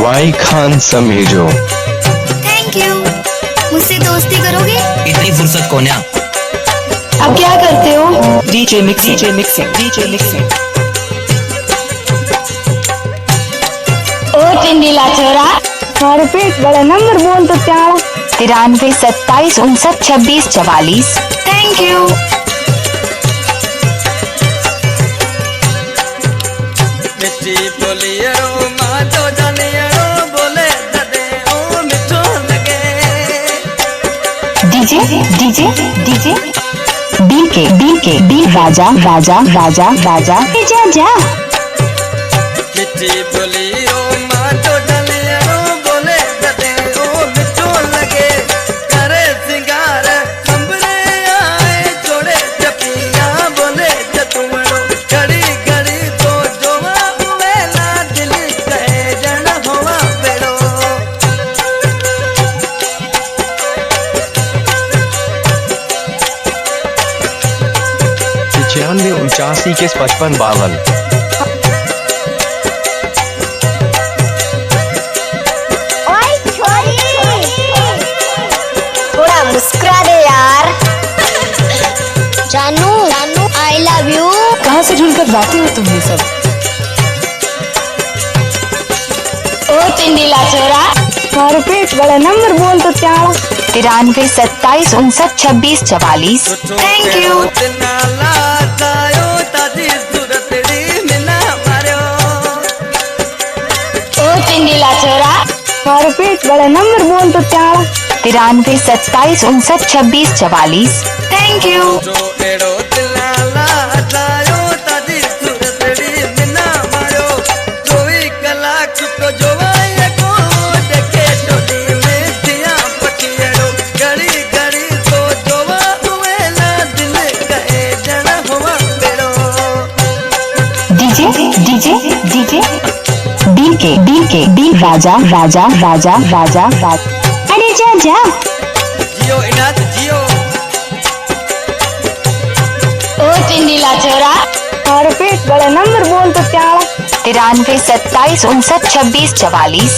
Y खान समीजो। Thank you. मुझसे दोस्ती करोगे? इतनी फुर्सत कौन है? अब क्या करते हो? DJ mixing. ओ टिंडीला छोरा, हमारे पेट बड़ा नंबर बोल तो क्या? 93 27 59 26 44। Thank you. मिठी बोलियो माँ तो जानियो बोले ददे ओ मिठो लगे। डीजे डी राजा जा। मिठी बोलियो माँ तो जानियो बोले ददे ओ मिठो लगे। करे सिंगार खंबरे आए छोड़े जपिया बोले जतुमड़ो। घड़ी घड़ी तो जोवा वेला दिल कहे जन होवा बेड़ो। 95 89 21 55 52। थोड़ा मुस्कुरा दे यार। जानू आई लव यू। कहाँ से ढूंढकर लाते हो तुम ये सब? ओ टिंडीला छोरा, हमारे पेट बड़ा नंबर बोल तो क्या? 93 27 59 26 44। Thank you. ओ टिंडीला छोरा, हमारे पेट बड़ा नंबर बोल तो क्या? 93 27 59 26 44। Thank you. डीजे डी राजा। अरे जा जियो इनात जियो। ओ टिंडीला छोरा, हमारे पेट बड़ा नंबर बोल तो क्या? 93 27 59 26 44।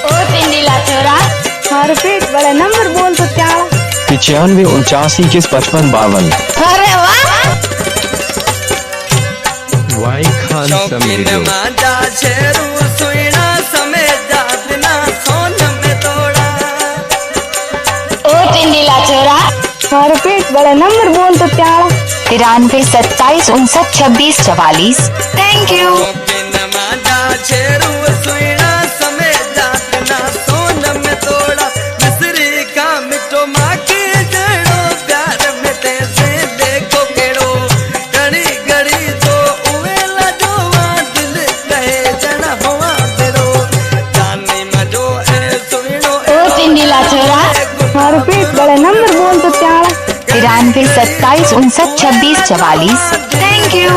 ओ टिंडीला छोरा, हमारे पेट बड़ा नंबर बोल तो क्या? 95 89 21 55 52। अरे वाह। वाई खान शौकीन समीजो। मांझा शेरू सुइना समेत जा बिना सोन में तोड़ा। ओ टिंडीला छोरा, हमारे पेट बड़ा नंबर बोल तो क्या? 93 27 59 26 44। Thank you. शौकीन मांझा शेरू सुइना समेत जा बिना सोन में तोड़ा। मिस्री का मिठो माँ के जड़ो प्यार में तैसे देखो केड़ो। घड़ी घड़ी तो उवेला जोवा दिल कहे जना होवा बेरो। जानी मजो है सुइनो। ओ टिंडीला छोरा, हमारे पेट बड़ा नंबर बोल तो क्या? 93 27 59 26 44। Thank you.